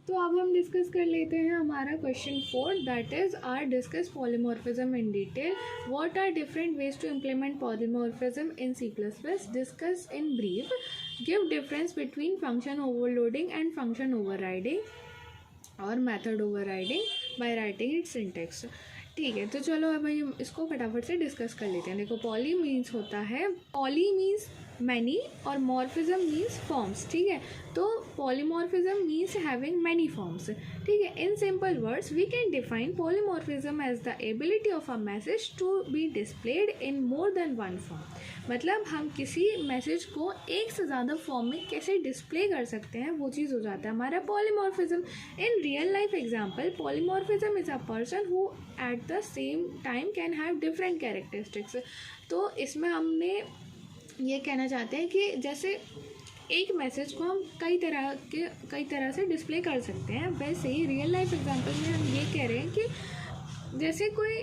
तो अब हम डिस्कस कर लेते हैं हमारा question 4, that is are discuss polymorphism in detail. What are different ways to implement polymorphism in C++? Discuss in brief. Give difference between function overloading and function overriding or method overriding by writing its syntax. ठीक है, तो चलो अब हम इसको फटाफट से discuss कर लेते हैं. देखो, पॉली मीन्स होता है, पॉली मीन्स मैनी और मॉर्फिज्म मीन्स फॉर्म्स. ठीक है, तो polymorphism means having many forms. ठीक है, in simple words we can define polymorphism as the ability of a message to be displayed in more than one form. मतलब हम किसी message को एक से ज़्यादा फॉर्म में कैसे डिस्प्ले कर सकते हैं, वो चीज़ हो जाता है हमारा polymorphism. In real life example, polymorphism is a person who at the same time can have different characteristics. तो इसमें हमने ये कहना चाहते हैं कि जैसे एक मैसेज को हम कई तरह से डिस्प्ले कर सकते हैं, वैसे ही रियल लाइफ एग्जांपल में हम ये कह रहे हैं कि जैसे कोई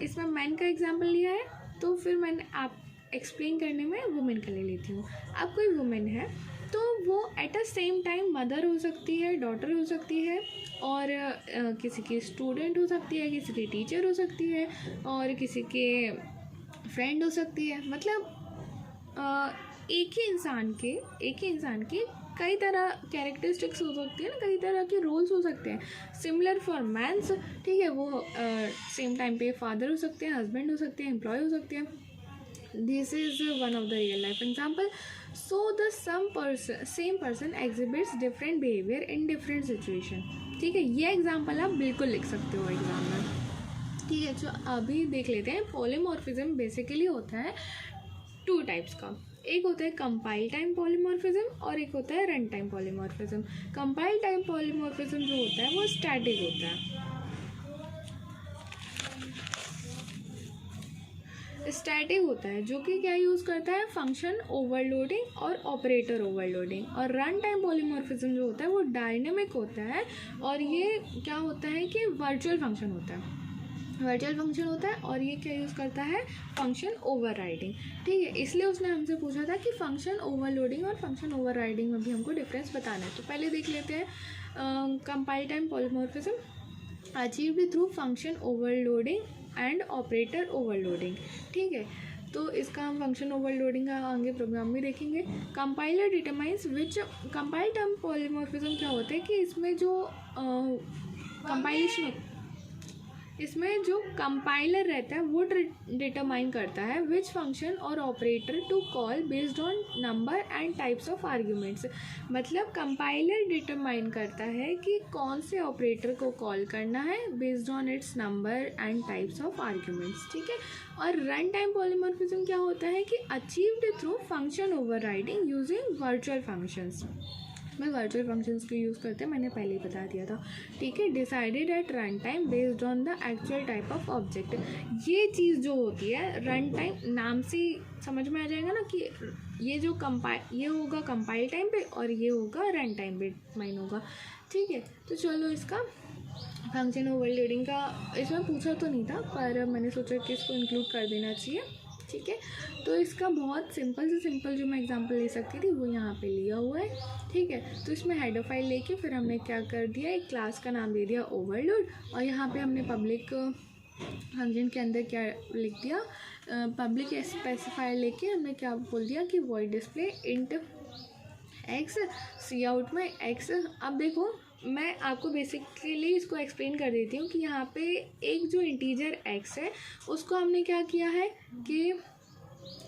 इसमें मैन का एग्जांपल लिया है, तो फिर मैंने आप एक्सप्लेन करने में वुमेन का ले लेती हूँ. अब कोई वुमेन है तो वो at a same time mother हो सकती है, डॉटर हो सकती है, और किसी की स्टूडेंट हो सकती है, किसी की टीचर हो सकती है, और किसी के फ्रेंड हो सकती है. मतलब एक ही इंसान के कई तरह कैरेक्टरिस्टिक्स हो सकती है ना, कई तरह के रोल्स हो सकते हैं. Similar forms. ठीक है, वो सेम टाइम पे फादर हो सकते हैं, हस्बैंड हो सकते हैं, एम्प्लॉय हो सकते हैं. This is one of the real life example. So the same person exhibits different behaviour in different situation. ठीक है, ये एग्जाम्पल आप बिल्कुल लिख सकते हो एग्जाम में. ठीक है, तो अभी देख लेते हैं. पॉलीमॉर्फिज्म बेसिकली होता है 2 टाइप्स का. एक होता है कंपाइल टाइम पॉलीमॉर्फिज्म और एक होता है run time polymorphism. Compile time polymorphism जो होता है वो स्टैटिक होता है. स्टैटिक होता है जो कि क्या यूज़ करता है, फंक्शन ओवरलोडिंग और ऑपरेटर ओवरलोडिंग. और रन टाइम पॉलीमॉर्फिज्म जो होता है वो डायनेमिक होता है, और ये क्या होता है कि वर्चुअल फंक्शन होता है. और ये क्या यूज़ करता है, फंक्शन ओवरराइडिंग. ठीक है, इसलिए उसने हमसे पूछा था कि फंक्शन ओवरलोडिंग और फंक्शन ओवरराइडिंग में भी हमको डिफरेंस बताना है. तो पहले देख लेते हैं compile time polymorphism achieved through function overloading and operator overloading. ठीक है, तो इसका हम फंक्शन ओवरलोडिंग का आगे प्रोग्राम में देखेंगे. कंपाइलर डिटरमाइंस विच कंपाइल टाइम पॉलीमॉर्फिज्म क्या होता है कि इसमें जो कंपाइलर रहता है वो डिटरमाइन करता है विच फंक्शन और operator to call based on number and types of arguments. मतलब कंपाइलर डिटरमाइन करता है कि कौन से ऑपरेटर को कॉल करना है based on it's number and types of arguments. ठीक है, और रन टाइम पॉलीमॉर्फिज्म क्या होता है कि achieved through function overriding using virtual functions. में वर्चुअल फंक्शंस को यूज़ करते हैं, मैंने पहले ही बता दिया था. ठीक है, decided at run time based on the actual type of object. ये चीज़ जो होती है रन टाइम, नाम से समझ में आ जाएगा ना कि ये होगा कंपाइल टाइम पे और ये होगा रन टाइम पे माइन होगा. ठीक है, तो चलो इसका फंक्शन ओवरलोडिंग का इसमें पूछा तो नहीं था, पर मैंने सोचा कि इसको इंक्लूड कर देना चाहिए. ठीक है, तो इसका बहुत सिंपल से सिंपल जो मैं एग्जांपल ले सकती थी वो यहाँ पे लिया हुआ है. ठीक है, तो इसमें हेडर फाइल लेके फिर हमने क्या कर दिया, एक क्लास का नाम दे दिया ओवरलोड, और यहाँ पे हमने पब्लिक फंक्शन के अंदर क्या लिख दिया, पब्लिक स्पेसिफायर लेके हमने क्या बोल दिया कि वॉइड डिस्प्ले इंट एक्स, सी आउट में एक्स. अब देखो, मैं आपको बेसिकली इसको एक्सप्लेन कर देती हूँ कि यहाँ पे एक जो इंटीजर x है उसको हमने क्या किया है कि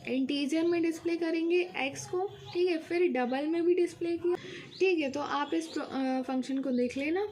इंटीजर में डिस्प्ले करेंगे x को. ठीक है, फिर डबल में भी डिस्प्ले किया. ठीक है, तो आप इस फंक्शन को देख लेना.